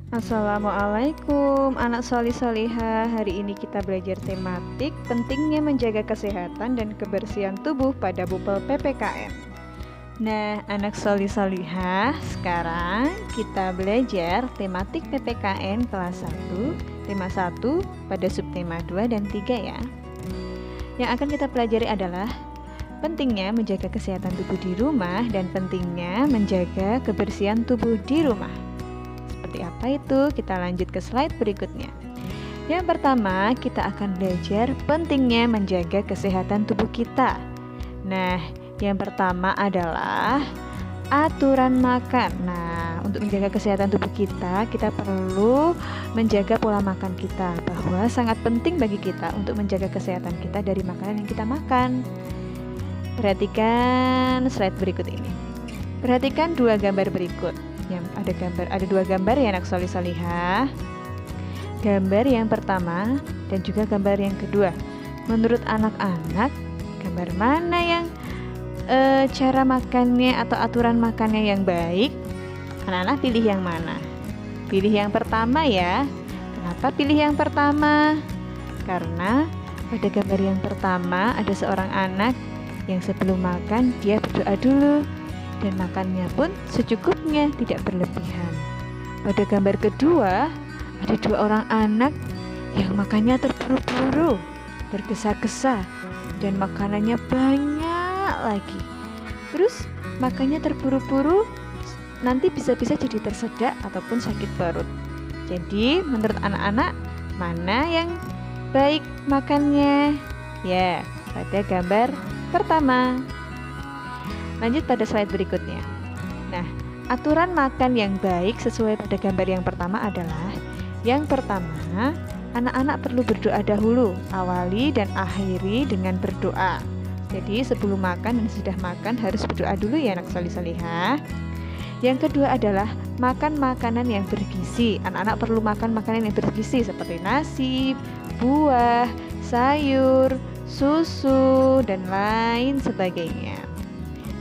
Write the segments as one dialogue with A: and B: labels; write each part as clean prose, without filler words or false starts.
A: Assalamualaikum anak solih solihah. Hari ini kita belajar tematik pentingnya menjaga kesehatan dan kebersihan tubuh pada bupel PPKN. Nah anak solih solihah, sekarang kita belajar tematik PPKN kelas 1, tema 1 pada subtema 2 dan 3 ya. Yang akan kita pelajari adalah pentingnya menjaga kesehatan tubuh di rumah dan pentingnya menjaga kebersihan tubuh di rumah. Seperti apa itu? Kita lanjut ke slide berikutnya. Yang pertama, kita akan belajar pentingnya menjaga kesehatan tubuh kita. Nah, yang pertama adalah aturan makan. Nah, untuk menjaga kesehatan tubuh kita perlu menjaga pola makan kita, bahwa sangat penting bagi kita untuk menjaga kesehatan kita dari makanan yang kita makan. Perhatikan slide berikut ini. Perhatikan dua gambar berikut. Yang ada dua gambar ya anak solih solihah. Gambar yang pertama dan juga gambar yang kedua. Menurut anak-anak, gambar mana yang cara makannya atau aturan makannya yang baik? Anak-anak pilih yang mana? Pilih yang pertama ya. Kenapa pilih yang pertama? Karena pada gambar yang pertama ada seorang anak yang sebelum makan dia berdoa dulu, dan makannya pun secukupnya, tidak berlebihan. Pada gambar kedua, ada dua orang anak yang makannya terburu-buru, tergesa-gesa, dan makanannya banyak lagi. Terus makannya terburu-buru, nanti bisa-bisa jadi tersedak ataupun sakit perut. Jadi menurut anak-anak, mana yang baik makannya? Ya, pada gambar pertama. Lanjut pada slide berikutnya. Nah, aturan makan yang baik sesuai pada gambar yang pertama adalah: yang pertama, anak-anak perlu berdoa dahulu. Awali dan akhiri dengan berdoa. Jadi sebelum makan dan sudah makan harus berdoa dulu ya anak solih solihah. Yang kedua adalah makan makanan yang bergizi. Anak-anak perlu makan makanan yang bergizi seperti nasi, buah, sayur, susu, dan lain sebagainya.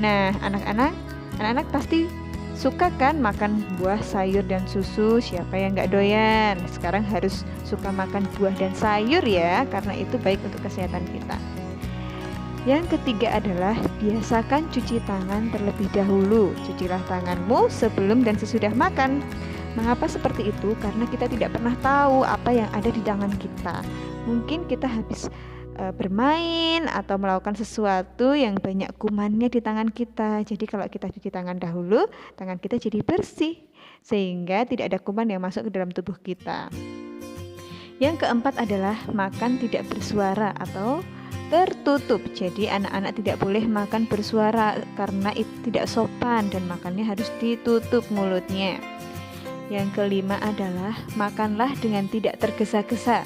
A: Nah, anak-anak pasti suka kan makan buah, sayur, dan susu. Siapa yang gak doyan? Sekarang harus suka makan buah dan sayur ya, karena itu baik untuk kesehatan kita. Yang ketiga adalah biasakan cuci tangan terlebih dahulu. Cucilah tanganmu sebelum dan sesudah makan. Mengapa seperti itu? Karena kita tidak pernah tahu apa yang ada di tangan kita. Mungkin kita habis bermain atau melakukan sesuatu yang banyak kumannya di tangan kita. Jadi kalau kita cuci tangan dahulu, tangan kita jadi bersih sehingga tidak ada kuman yang masuk ke dalam tubuh kita. Yang keempat adalah makan tidak bersuara atau tertutup. Jadi anak-anak tidak boleh makan bersuara karena itu tidak sopan dan makannya harus ditutup mulutnya. Yang kelima adalah makanlah dengan tidak tergesa-gesa.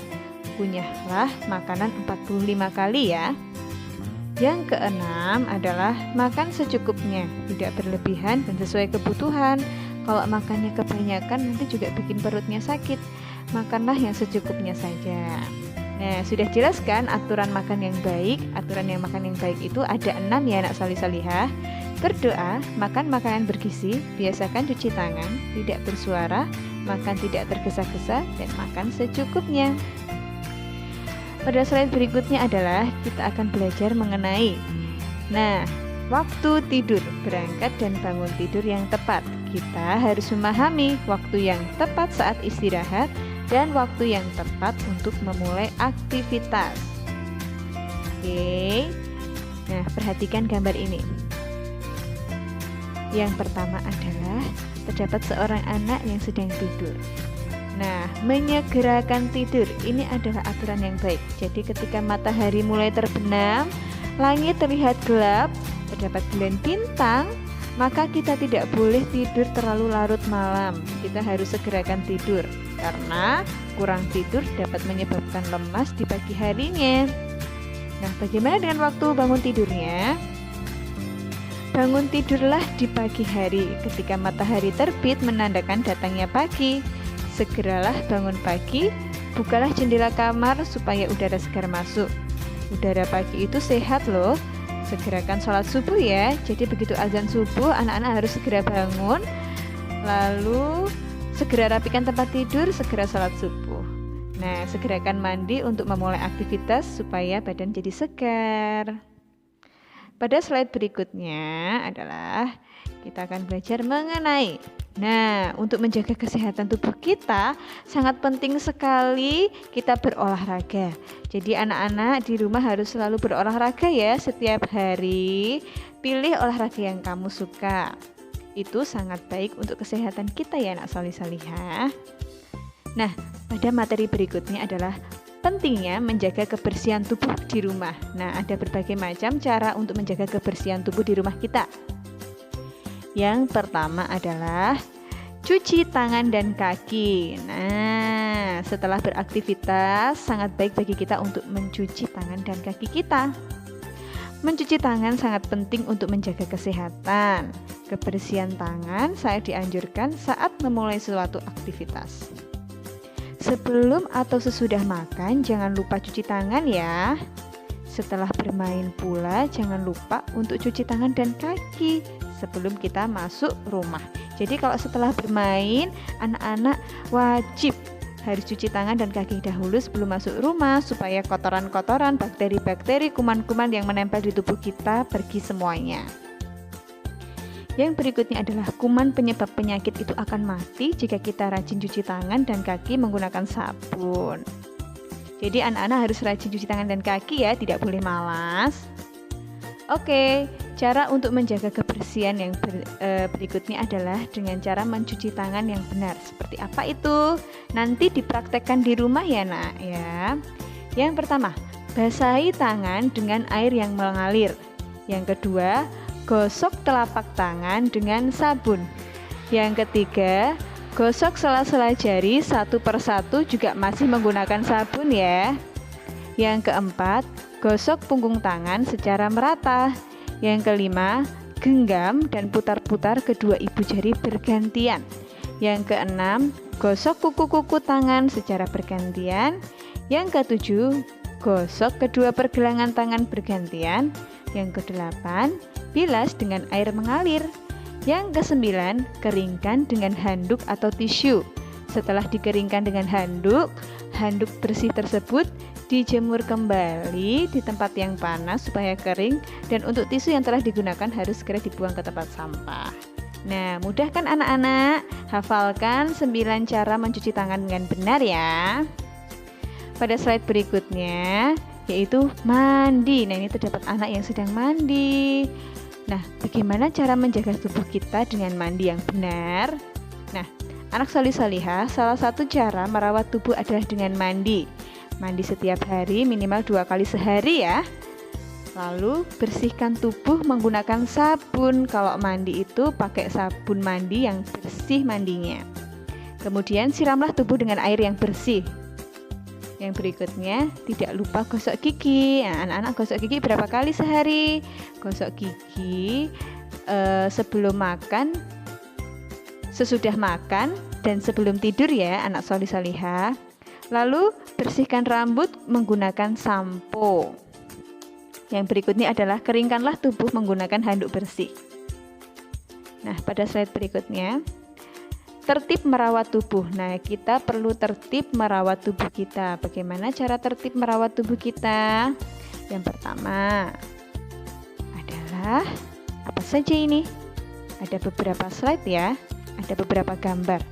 A: Kunyahlah makanan 45 kali ya. Yang keenam adalah makan secukupnya, tidak berlebihan dan sesuai kebutuhan. Kalau makannya kebanyakan nanti juga bikin perutnya sakit. Makanlah yang secukupnya saja. Nah, sudah jelas kan aturan makan yang baik? Aturan yang makan yang baik itu ada 6 ya anak solih solihah. Berdoa, makan makanan bergizi, biasakan cuci tangan, tidak bersuara, makan tidak tergesa-gesa, dan makan secukupnya. Pada slide berikutnya adalah kita akan belajar mengenai waktu tidur, berangkat dan bangun tidur yang tepat. Kita harus memahami waktu yang tepat saat istirahat dan waktu yang tepat untuk memulai aktivitas. Oke. Nah, perhatikan gambar ini. Yang pertama adalah terdapat seorang anak yang sedang tidur. Nah, menyegerakan tidur ini adalah aturan yang baik. Jadi ketika matahari mulai terbenam, langit terlihat gelap, terdapat bulan bintang, maka kita tidak boleh tidur terlalu larut malam. Kita harus segerakan tidur karena kurang tidur dapat menyebabkan lemas di pagi harinya. Nah, bagaimana dengan waktu bangun tidurnya? Bangun tidurlah di pagi hari. Ketika matahari terbit menandakan datangnya pagi. Segeralah bangun pagi, bukalah jendela kamar supaya udara segar masuk. Udara pagi itu sehat loh. Segerakan sholat subuh ya. Jadi begitu azan subuh, anak-anak harus segera bangun, lalu Segera rapikan tempat tidur, segera sholat subuh. Nah, segerakan mandi untuk memulai aktivitas supaya badan jadi segar. Pada slide berikutnya adalah kita akan belajar mengenai untuk menjaga kesehatan tubuh kita sangat penting sekali kita berolahraga. Jadi anak-anak di rumah harus selalu berolahraga ya setiap hari. Pilih olahraga yang kamu suka. Itu sangat baik untuk kesehatan kita ya anak solih solihah. Nah, pada materi berikutnya adalah pentingnya menjaga kebersihan tubuh di rumah. Nah, ada berbagai macam cara untuk menjaga kebersihan tubuh di rumah kita. Yang pertama adalah cuci tangan dan kaki. Nah, setelah beraktivitas sangat baik bagi kita untuk mencuci tangan dan kaki kita. Mencuci tangan sangat penting untuk menjaga kesehatan. Kebersihan tangan saya dianjurkan saat memulai suatu aktivitas. Sebelum atau sesudah makan jangan lupa cuci tangan ya. Setelah bermain pula jangan lupa untuk cuci tangan dan kaki sebelum kita masuk rumah. Jadi kalau setelah bermain, anak-anak wajib harus cuci tangan dan kaki dahulu sebelum masuk rumah supaya kotoran-kotoran, bakteri-bakteri, kuman-kuman yang menempel di tubuh kita pergi semuanya. Yang berikutnya adalah kuman penyebab penyakit itu akan mati jika kita rajin cuci tangan dan kaki menggunakan sabun. Jadi anak-anak harus rajin cuci tangan dan kaki ya, tidak boleh malas. Oke, cara untuk menjaga kebersihan yang berikutnya adalah dengan cara mencuci tangan yang benar. Seperti apa itu? Nanti dipraktekkan di rumah ya nak ya. Yang pertama, basahi tangan dengan air yang mengalir. Yang kedua, gosok telapak tangan dengan sabun. Yang ketiga, gosok sela-sela jari satu persatu juga masih menggunakan sabun ya. Yang keempat, gosok punggung tangan secara merata. Yang kelima, genggam dan putar-putar kedua ibu jari bergantian. Yang keenam, gosok kuku-kuku tangan secara bergantian. Yang ketujuh, gosok kedua pergelangan tangan bergantian. Yang kedelapan, bilas dengan air mengalir. Yang kesembilan, keringkan dengan handuk atau tisu. Setelah dikeringkan dengan handuk bersih tersebut dijemur kembali di tempat yang panas supaya kering, dan untuk tisu yang telah digunakan harus segera dibuang ke tempat sampah. Nah, mudah kan anak-anak? Hafalkan 9 cara mencuci tangan dengan benar ya. Pada slide berikutnya yaitu mandi. Nah, ini terdapat anak yang sedang mandi. Nah, bagaimana cara menjaga tubuh kita dengan mandi yang benar? Nah, anak solih solihah, salah satu cara merawat tubuh adalah dengan mandi. Mandi setiap hari minimal 2 kali sehari ya. Lalu bersihkan tubuh menggunakan sabun. Kalau mandi itu pakai sabun mandi yang bersih mandinya. Kemudian siramlah tubuh dengan air yang bersih. Yang berikutnya, tidak lupa gosok gigi. Nah, anak-anak gosok gigi berapa kali sehari? Gosok gigi sebelum makan, sesudah makan, dan sebelum tidur ya anak solih solihah. Lalu bersihkan rambut menggunakan sampo. Yang berikutnya adalah keringkanlah tubuh menggunakan handuk bersih. Nah, pada slide berikutnya, tertib merawat tubuh. Nah, kita perlu tertib merawat tubuh kita. Bagaimana cara tertib merawat tubuh kita? Yang pertama adalah apa saja ini? Ada beberapa slide ya. Ada beberapa gambar.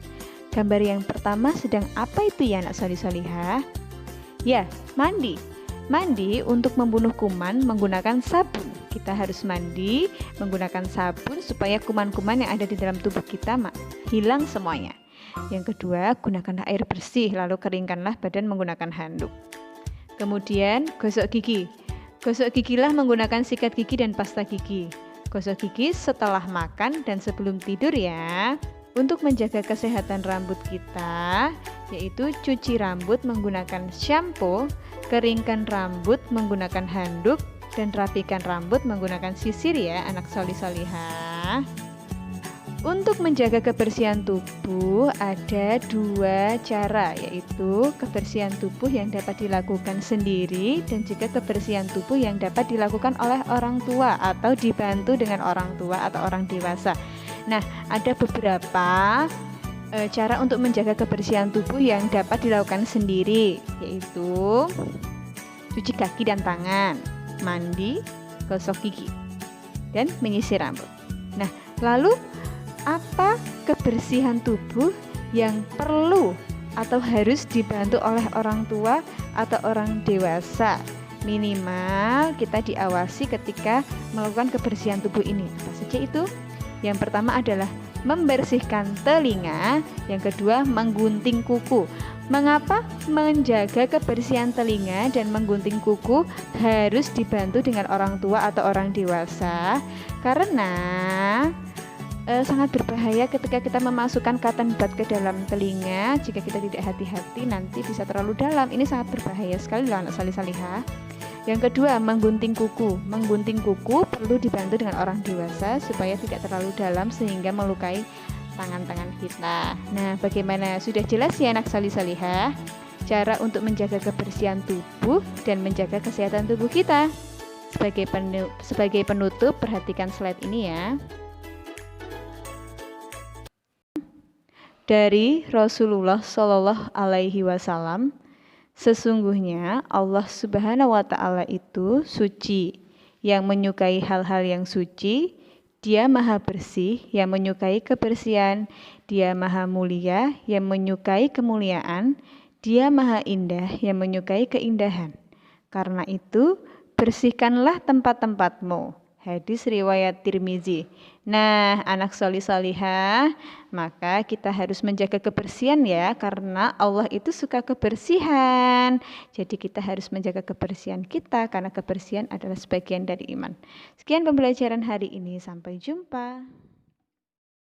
A: Gambar yang pertama sedang apa itu ya anak solih solihah? Ya, mandi. Mandi untuk membunuh kuman menggunakan sabun. Kita harus mandi menggunakan sabun supaya kuman-kuman yang ada di dalam tubuh kita hilang semuanya. Yang kedua, gunakanlah air bersih lalu keringkanlah badan menggunakan handuk. Kemudian gosok gigi. Gosok gigilah menggunakan sikat gigi dan pasta gigi. Gosok gigi setelah makan dan sebelum tidur ya. Untuk menjaga kesehatan rambut kita, yaitu cuci rambut menggunakan shampoo, keringkan rambut menggunakan handuk, dan rapikan rambut menggunakan sisir ya anak solih solihah. Untuk menjaga kebersihan tubuh ada 2 cara, yaitu kebersihan tubuh yang dapat dilakukan sendiri dan juga kebersihan tubuh yang dapat dilakukan oleh orang tua atau dibantu dengan orang tua atau orang dewasa. Nah, ada beberapa cara untuk menjaga kebersihan tubuh yang dapat dilakukan sendiri, yaitu cuci kaki dan tangan, mandi, gosok gigi, dan menyisir rambut. Nah, lalu apa kebersihan tubuh yang perlu atau harus dibantu oleh orang tua atau orang dewasa? Minimal kita diawasi ketika melakukan kebersihan tubuh ini. Apa saja itu? Yang pertama adalah membersihkan telinga, yang kedua menggunting kuku. Mengapa menjaga kebersihan telinga dan menggunting kuku harus dibantu dengan orang tua atau orang dewasa? Karena sangat berbahaya ketika kita memasukkan cotton bud ke dalam telinga. Jika kita tidak hati-hati nanti bisa terlalu dalam. Ini sangat berbahaya sekali loh anak salih-salihah. Yang kedua, menggunting kuku. Menggunting kuku perlu dibantu dengan orang dewasa supaya tidak terlalu dalam sehingga melukai tangan-tangan kita. Nah, bagaimana? Sudah jelas ya anak salih-salihah cara untuk menjaga kebersihan tubuh dan menjaga kesehatan tubuh kita. Sebagai penutup, perhatikan slide ini ya. Dari Rasulullah Shallallahu Alaihi Wasallam, sesungguhnya Allah Subhanahu wa Ta'ala itu suci, yang menyukai hal-hal yang suci. Dia maha bersih, yang menyukai kebersihan. Dia maha mulia, yang menyukai kemuliaan. Dia maha indah, yang menyukai keindahan. Karena itu, bersihkanlah tempat-tempatmu. Hadis riwayat Tirmizi. Nah, anak solih-solihah, maka kita harus menjaga kebersihan ya, karena Allah itu suka kebersihan. Jadi kita harus menjaga kebersihan kita, karena kebersihan adalah sebagian dari iman. Sekian pembelajaran hari ini, sampai jumpa.